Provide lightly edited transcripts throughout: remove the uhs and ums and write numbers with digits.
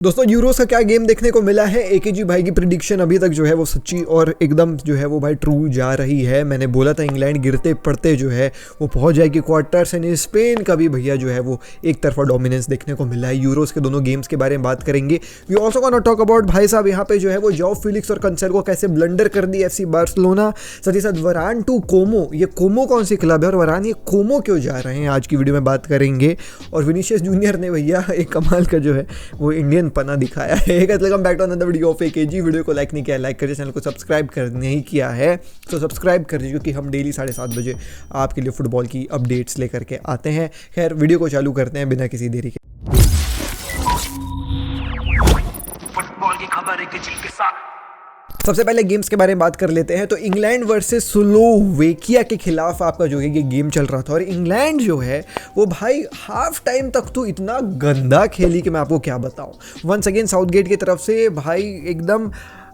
दोस्तों यूरोस का क्या गेम देखने को मिला है। एकेजी भाई की प्रिडिक्शन अभी तक जो है वो सच्ची और एकदम जो है वो भाई ट्रू जा रही है। मैंने बोला था इंग्लैंड गिरते पड़ते जो है वो पहुंच जाएगी क्वार्टर्स एंड स्पेन का भी भैया जो है वो एक तरफा डोमिनेंस देखने को मिला है। यूरोस के दोनों गेम्स के बारे में बात करेंगे। We also gonna talk about भाई साहब यहाँ पे जो है वो जॉ फिलिक्स और कंसेल को कैसे ब्लंडर कर दी एफसी बार्सिलोना। साथ ही साथ वरान टू कोमो, ये कोमो कौन सी क्लब है और वरान ये कोमो क्यों जा रहे हैं, आज की वीडियो में बात करेंगे। और विनीशियस जूनियर ने भैया एक कमाल का जो है वो इंडियन पना दिखाया है। Welcome back to another video of AKG. Video को लाइक नहीं किया लाइक करिए, चैनल को सब्सक्राइब कर नहीं किया है तो सब्सक्राइब कर दीजिए क्योंकि हम डेली 7:30 बजे आपके लिए फुटबॉल की अपडेट्स लेकर के आते हैं। खैर वीडियो को चालू करते हैं बिना किसी देरी के। फुटबॉल की खबर एकेजी के साथ सबसे पहले गेम्स के बारे में बात कर लेते हैं। तो इंग्लैंड वर्सेस स्लोवेकिया के खिलाफ आपका जो है ये गेम चल रहा था और इंग्लैंड जो है वो भाई हाफ टाइम तक तो इतना गंदा खेली कि मैं आपको क्या बताऊं। वंस अगेन साउथगेट की तरफ से भाई एकदम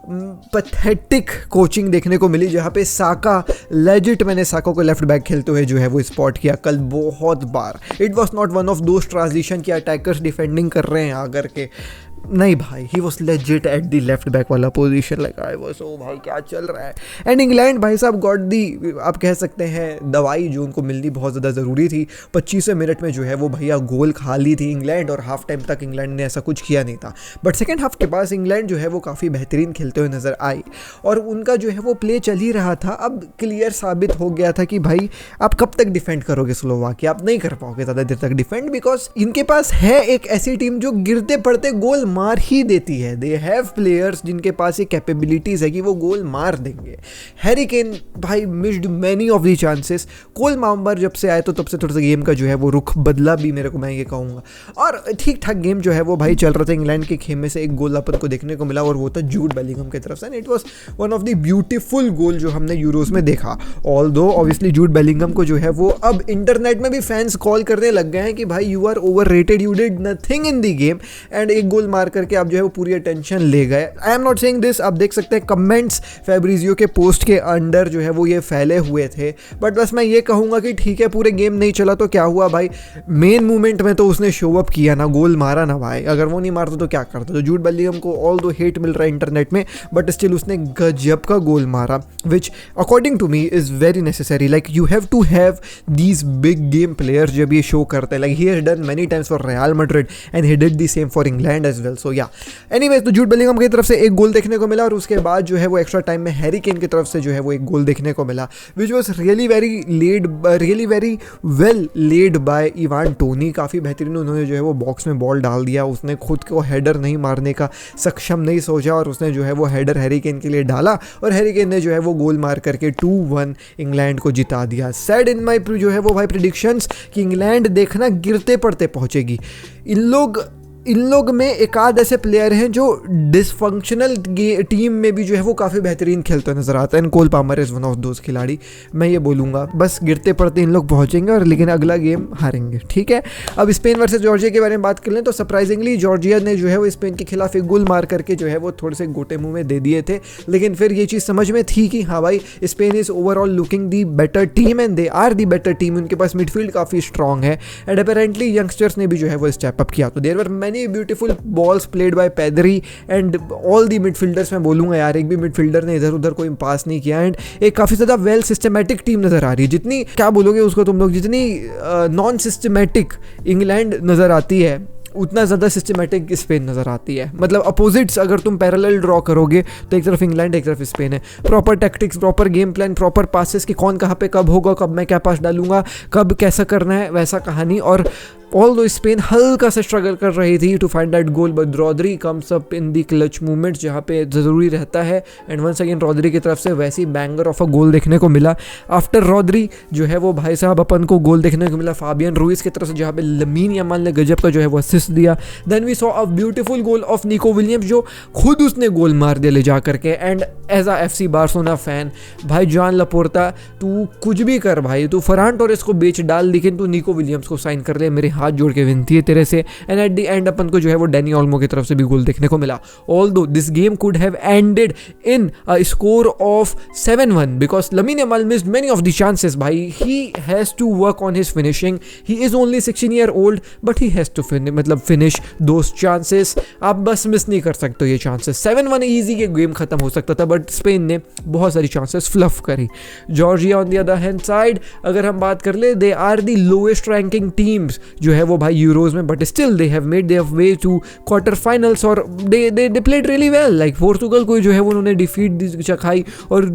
पैथेटिक कोचिंग देखने को मिली, जहाँ पे साका लेजिट मैंने साका को लेफ्ट बैक खेलते हुए जो है वो स्पॉट किया कल बहुत बार। It was not one of those transition कि अटैकर्स डिफेंडिंग कर रहे हैं आकर के, नहीं भाई, he was legit at the left back वाला पोजीशन। लाइक आई वॉज ओ भाई क्या चल रहा है। एंड इंग्लैंड भाई साहब गॉट दी, आप कह सकते हैं दवाई जो उनको मिलनी बहुत ज़्यादा ज़रूरी थी। 25वें मिनट में जो है वो भैया गोल खा ली थी इंग्लैंड और हाफ टाइम तक इंग्लैंड ने ऐसा कुछ किया नहीं था। बट सेकेंड हाफ के पास इंग्लैंड जो है वो काफ़ी बेहतरीन खेलते हुए नज़र आई और उनका जो है वो प्ले चल ही रहा था। अब क्लियर साबित हो गया था कि भाई आप कब तक डिफेंड करोगे स्लोवाकिया, आप नहीं कर पाओगे ज़्यादा देर तक डिफेंड, बिकॉज इनके पास है एक ऐसी टीम जो गिरते पड़ते गोल मार ही देती है। दे हैव प्लेयर्स जिनके पास ये कैपेबिलिटीज है कि वो गोल मार देंगे। हैरी केन भाई missed many of the chances. Cole माम्बर जब से आए तो तब से थोड़ा सा गेम का जो है वो रुख बदला भी, मेरे को मैं ये कहूँगा। और ठीक ठाक गेम जो है वो भाई चल रहा था। इंग्लैंड के खेमे से एक गोल अपन को देखने को मिला और वो था जूड बेलिंगम की तरफ से। It was one of the beautiful goal जो हमने यूरोज में देखा। ऑल्दो ऑब्वियसली जूड बेलिंगम को जो है वो अब इंटरनेट में भी फैंस कॉल करने लग गए हैं कि भाई you are overrated, you did nothing in the game and एक गोल मार करके आप जो है वो पूरी अटेंशन ले गए। I am not saying this, आप देख सकते हैं कमेंट्स फैब्रिजियो के पोस्ट के अंडर जो है वो ये फैले हुए थे। बट बस मैं ये कहूँगा कि ठीक है पूरे गेम नहीं चला तो क्या हुआ भाई, मेन मूवमेंट में तो उसने शो अप किया ना, गोल मारा ना भाई। अगर वो नहीं मारता तो क्या करता। तो जूड बेलिंगम को ऑल दो हेट मिल रहा है इंटरनेट में बट स्टिल उसने गजब का गोल मारा which according to me is very necessary. Like you have to have these big game players जब ये शो करते हैं। Like he has done many times for Real Madrid and he did the same for England as well. So yeah anyways तो Jude Bellingham की तरफ से एक गोल देखने को मिला और उसके बाद जो है वो एक्स्ट्रा टाइम में हैरी केन की तरफ से जो है वो एक गोल देखने को मिला which was really very well led by Ivan Tony. काफ़ी बेहतरीन उन्होंने जो है वो बॉक्स में बॉल डाल दिया। उसने खुद को हेडर नहीं मारने का सक्षम नहीं सोचा और उसने जो है वो हेडर हैरी केन के लिए डाला और हैरी केन ने जो है वो गोल मार करके 2-1 इंग्लैंड को जिता दिया। सैड इन माई जो है वो भाई प्रेडिक्शंस कि इंग्लैंड देखना गिरते पड़ते पहुंचेगी। इन लोग में एक आध ऐसे प्लेयर हैं जो डिसफंक्शनल टीम में भी जो है वो काफ़ी बेहतरीन खेलते नजर आता है। And Cole Palmer is one of those खिलाड़ी। मैं ये बोलूँगा बस गिरते पड़ते इन लोग पहुँचेंगे और लेकिन अगला गेम हारेंगे, ठीक है। अब स्पेन वर्सेस जॉर्जिया के बारे में बात कर लें तो सरप्राइजिंगली जॉर्जिया ने जो है वो स्पेन के खिलाफ एक गोल मार करके जो है वो थोड़े से गोटे मुँह में दे दिए थे, लेकिन फिर ये चीज़ समझ में थी कि हाँ भाई Spain is overall looking the better team and they are the better team. उनके पास मिडफील्ड काफ़ी स्ट्रॉन्ग है एंड अपेरेंटली यंगस्टर्स ने भी जो है वो स्टेप अप किया। तो there were many beautiful balls played by Pedri and all the midfielders. मैं बोलूँगा यार एक भी मिडफील्डर ने इधर उधर कोई पास नहीं किया एंड एक काफ़ी ज़्यादा वेल सिस्टमैटिक टीम नज़र आ रही है। जितनी क्या बोलोगे उसको तुम लोग, जितनी नॉन सिस्टमैटिक इंग्लैंड नज़र आती है उतना ज़्यादा सिस्टमैटिक स्पेन नज़र आती है। मतलब अपोजिट्स अगर तुम पैरेलल ड्रॉ करोगे तो एक तरफ इंग्लैंड एक तरफ स्पेन है। Proper tactics, proper game plan, proper passes कि कौन कहाँ पे कब होगा, कब मैं क्या पास डालूंगा, कब कैसा करना है, वैसा कहानी। और ऑल्दो स्पेन हल्का सा स्ट्रगल कर रही थी to find that goal but Rodri comes up in the clutch movement जहाँ पे ज़रूरी रहता है एंड वंस अगेन रॉड्री की तरफ से वैसी बैंगर ऑफ अ गोल देखने को मिला। आफ्टर रॉड्री जो है वो भाई साहब अपन को गोल देखने को मिला फाबियन रूइस की तरफ से जहाँ पे लमीन यमाल ने गजब का जो है वो असिस्ट दिया। Then we saw a beautiful goal of Nico Williams जो खुद उसने गोल मार दिया ले जा करके। And as a FC Barcelona fan भाई जॉन लपोर्टा तू कुछ भी कर भाई, तू फरहान टोरेस को बेच डाल लेकिन तू निको विलियम्स को साइन कर ले, मेरे हाथ जोड़ के विनती है तेरे से। एंड एट द एंड अपन को जो है वो डैनी ओल्मो की तरफ से भी गोल देखने को मिला। Although this game could have ended in a score of 7-1 because Lamine Yamal missed many of the chances. भाई he has to work on his finishing, he is only 16 year old but he has to finish those chances. आप बस miss नहीं कर सकते ये chances. 7-1 easy के game खत्म हो सकता था बट स्पेन ने बहुत सारी चांसेस फ्लफ करी। Georgia on the other hand side अगर हम बात कर ले, they are the lowest ranking teams जो है वो भाई यूरोज में, but still they have made their way to quarter finals और they played really well. Like Portugal को जो है वो उन्होंने डिफीट चखाई और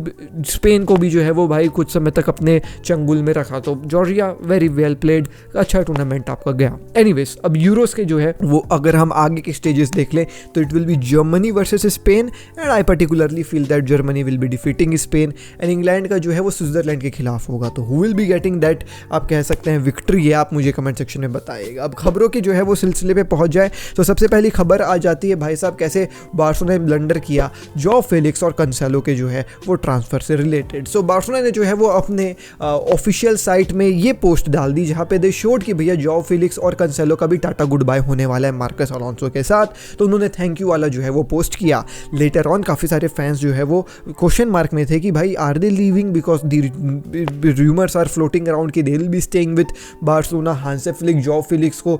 स्पेन को भी जो है वो भाई कुछ समय तक अपने चंगुल में रखा। तो जॉर्जिया वेरी वेल प्लेड, अच्छा टूर्नामेंट आपका गया। एनीवेज अब यूरोस के जो है वो अगर हम आगे के स्टेजेस देख लें तो it will be Germany versus Spain and I particularly feel that Germany will be defeating Spain and England का जो है वो स्विट्जरलैंड के खिलाफ होगा। तो who will be getting that आप कह सकते हैं विक्ट्री, है आप मुझे कमेंट सेक्शन में बताइएगा। अब खबरों की जो है वो सिलसिले पे पहुंच जाए तो सबसे पहली खबर आ जाती है भाई साहब कैसे बार्सिलोना ने ब्लंडर किया जॉ फेलिक्स और कंसेलो के जो है वो ट्रांसफर से रिलेटेड। सो बार्सिलोना ने जो है वो अपने ऑफिशियल साइट में ये पोस्ट डाल दी जहाँ पे दे शोड कि भैया जॉ फेलिक्स और कंसेलो का भी टाटा गुड बाय होने वाला है मार्कस अलोंसो के साथ। तो उन्होंने थैंक यू वाला जो है वो पोस्ट किया। लेटर ऑन काफ़ी सारे फैंस जो है वो क्वेश्चन मार्क में थे कि भाई are they leaving because the rumours are floating around कि they will be staying with Barcelona. Hansi Flick João Felix को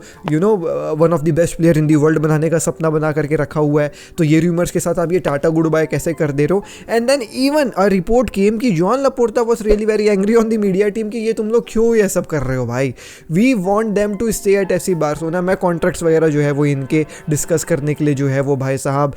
one of the best player in the world बनाने का सपना बना करके रखा हुआ है, तो ये रूमर्स के साथ आप ये टाटा गुड बाय कैसे कर दे रहे हो। And then even a report came कि Joan Laporta was really very angry on the media team कि ये तुम लोग क्यों ये सब कर रहे हो भाई, we want them to stay at FC Barcelona. मैं कॉन्ट्रैक्ट्स वगैरह जो है वो इनके डिस्कस करने के लिए जो है वो भाई साहब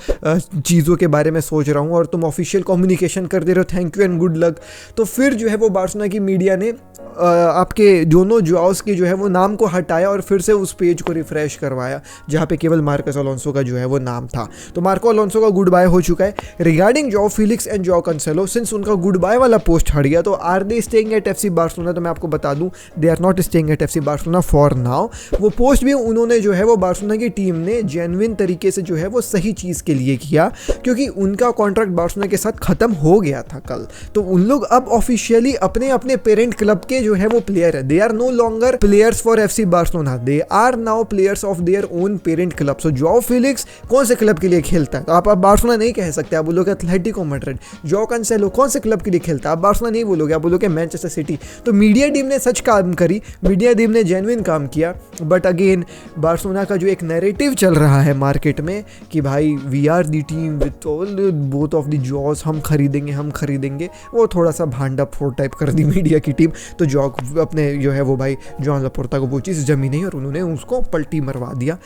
चीज़ों के बारे में सोच रहा हूँ और तुम ऑफिशियल कम्युनिकेशन कर दे रहे हो, thank you and good luck. तो फिर जो है वो बार्सिलोना की मीडिया ने आपके दोनों जॉस के जो है वो नाम को हटाया और फिर से उस पेज को रिफ्रेश करवाया जहाँ पे केवल मार्कस अलोंसो का जो है वो नाम था। तो मार्को अलोंसो का गुड बाय हो चुका है। Regarding João Felix and João Cancelo, since उनका गुड बाय वाला पोस्ट हट गया तो are they staying at FC Barcelona, तो मैं आपको बता दूं they are not staying at FC Barcelona for now. वो पोस्ट भी उन्होंने जो है वो बार्सिलोना की टीम ने जेन्युइन तरीके से जो है वो सही चीज़ के लिए किया क्योंकि उनका कॉन्ट्रैक्ट बार्सिलोना के साथ खत्म हो गया था कल। तो उन लोग अब ऑफिशियली अपने अपने पेरेंट क्लब के जो है वो प्लेयर है। They are no longer players for FC Barcelona, they are now players of their own parent club. So João Felix कौन से क्लब के लिए खेलता है तो आप बार्सिलोना नहीं कह सकते, आप बोलोगे एथलेटिको मैड्रिड। जॉ कैंसेलो कौन से क्लब के लिए खेलता है, आप बार्सिलोना नहीं बोलोगे, आप बोलोगे मैनचेस्टर सिटी। तो मीडिया टीम ने सच काम करी, मीडिया टीम ने जेन्युइन काम किया। बट अगेन बार्सिलोना का जो एक नैरेटिव चल रहा है मार्केट में कि भाई we are the team with both of the jaws, हम खरीदेंगे, वो थोड़ा सा भांडा फोड़ टाइप कर दी मीडिया की टीम। तो जॉ अपने जो है वो भाई जॉन लापोर्टा को वो चीज़ जमी नहीं और उन्होंने उसको पलटी मरवा दिया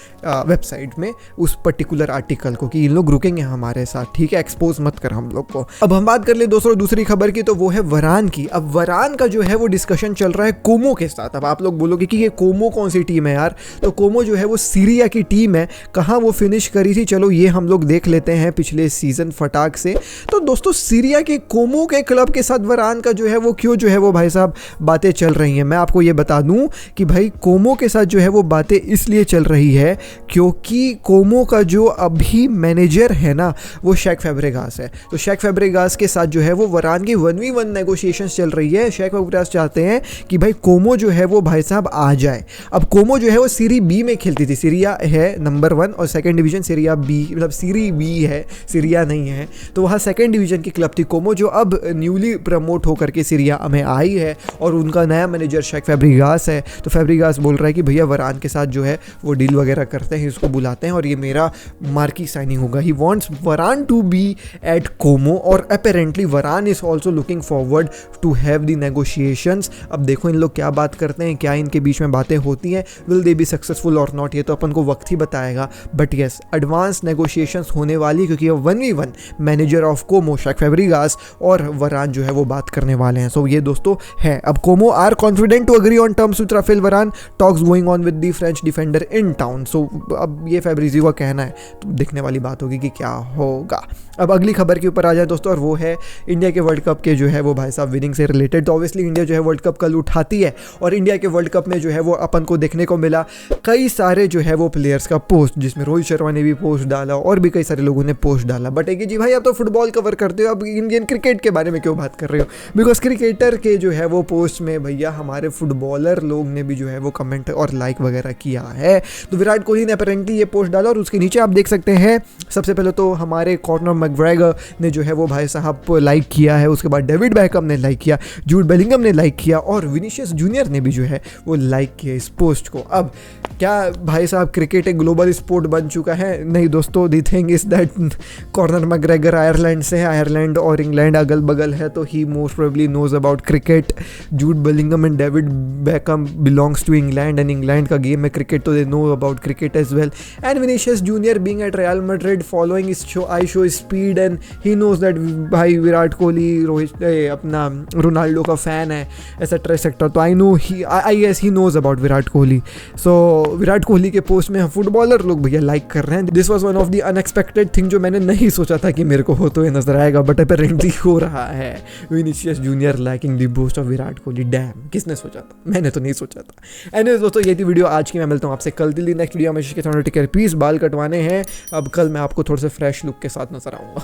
वेबसाइट में उस पर्टिकुलर आर्टिकल को कि इन लोग रुकेंगे हमारे साथ, ठीक है, एक्सपोज मत कर हम लोग को। अब हम बात कर ले दोस्तों दूसरी खबर की, तो वो है वरान की। अब वरान का जो है वो डिस्कशन चल रहा है कोमो के साथ। अब आप लोग बोलोगे कि ये कोमो कौन सी टीम है यार, तो कोमो जो है वो सीरिया की टीम है। कहाँ वो फिनिश करी थी चलो ये हम लोग देख लेते हैं पिछले सीजन फटाक से। तो दोस्तों सीरिया के कोमो के क्लब के साथ वरान का जो है वो क्यों जो है वो भाई साहब बातें चल रही हैं, मैं आपको ये बता दूं कि भाई कोमो के साथ जो है वो बातें इसलिए चल रही है क्योंकि कोमो का जो अभी मैनेजर है ना वो शेक फैब्रेगास है। तो शेक फैब्रेगास के साथ जो है वो वरान की 1v1 नेगोशिएशंस चल रही है। शेक फैब्रेगास चाहते हैं कि भाई कोमो जो है वो भाई साहब आ जाए। अब कोमो जो है वो सीरी बी में खेलती थी, सीरिया है नंबर 1 और सेकंड डिवीजन सीरिया बी, मतलब सीरी बी है, सीरिया नहीं है। तो वहाँ सेकंड डिवीजन की क्लब थी कोमो जो अब न्यूली प्रमोट होकर के सीरिया में आई है और उनका नया मैनेजर शेक फैब्रेगास है। तो फैब्रेगास बोल रहा है कि भैया वरान के साथ जो है वो डील वगैरह करते हैं, इसको बुलाते हैं और ये मेरा मार्की साइनिंग होगा। He wants Varane to be at Como और apparently Varane is also looking forward to have the negotiations. अब देखो इन लोग क्या बात करते हैं, क्या इनके बीच में बातें होती हैं, विल दे बी सक्सेसफुल और नॉट, ये तो अपन को वक्त ही बताएगा। बट येस एडवांस नेगोशिएशंस होने वाली क्योंकि 1v1 manager of Como shake Fabregas और वरान जो है वो बात करने वाले हैं। सो ये दोस्तों है। अब Como are confident to agree on terms with Raphael Varane, talks going on with the French defender in town. So अब ये फैब्रिज़ियो का कहना है, तो देखने वाली बात होगी कि क्या होगा। अब अगली खबर के ऊपर आ जाए दोस्तों और वो है इंडिया के वर्ल्ड कप के जो है वो भाई साहब विनिंग से रिलेटेड। तो ऑब्वियसली इंडिया जो है वर्ल्ड कप कल उठाती है और इंडिया के वर्ल्ड कप में जो है वो अपन को देखने को मिला कई सारे जो है वो प्लेयर्स का पोस्ट, जिसमें रोहित शर्मा ने भी पोस्ट डाला और भी कई सारे लोगों ने पोस्ट डाला। बट एक जी भाई आप तो फुटबॉल कवर करते हो, अब इंडियन क्रिकेट के बारे में क्यों बात कर रहे हो? बिकॉज क्रिकेटर के जो है वो पोस्ट में भैया हमारे फुटबॉलर लोग ने भी जो है वो कमेंट सपोर्ट और लाइक वगैरह किया है। तो विराट कोहली ने अपेरेंटली ये पोस्ट डाला और उसके नीचे आप देख सकते हैं सबसे पहले तो हमारे कॉर्नर मैकग्रेगर ने जो है वो भाई साहब लाइक किया है, उसके बाद डेविड बैकहम ने लाइक किया, जूड बेलिंगम ने लाइक किया और विनीशियस जूनियर ने भी जो है वो लाइक किया इस पोस्ट को। अब क्या भाई साहब क्रिकेट एक ग्लोबल स्पोर्ट बन चुका है? नहीं दोस्तों, the thing is that Conor McGregor Ireland से है, आयरलैंड और इंग्लैंड अगल बगल है, तो he most probably knows about cricket. Jude Bellingham and David Beckham belongs to England and England का गेम है क्रिकेट, तो they know about cricket as well. And Vinicius Junior being at Real Madrid following is show I show speed and he knows that भाई विराट कोहली रोहित अपना Ronaldo का fan है et cetera et cetera, तो I know he I guess he knows about Virat Kohli. So Virat Kohli के post में footballer लोग भैया like कर रहे हैं। This was one of the unexpected thing जो मैंने नहीं सोचा था कि मेरे को हो तो ये नजर आएगा, बट अपेरेंटली हो रहा है। Vinicius junior liking the post of Virat Kohli, dam, किसने सोचा था? मैंने तो नहीं सोचा था। एनीवेज दोस्तों, ये थी वीडियो आज की। मैं मिलता हूँ आपसे कल दिल्ली नेक्स्ट वीडियो में। Take care, peace. बाल कटवाने हैं अब, कल मैं आपको थोड़े से फ्रेश लुक के साथ नजर आऊंगा।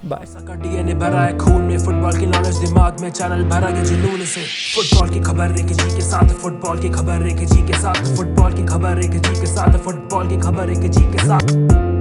बाय। डीएनए भरा है खून में, फुटबॉल की नॉलेज दिमाग में, चैनल भरा है जुनून से। फुटबॉल की खबर एक जी के साथ, फुटबॉल की खबर एक जी के साथ, फुटबॉल की खबर एक जी के साथ, फुटबॉल की खबर एक जी के साथ।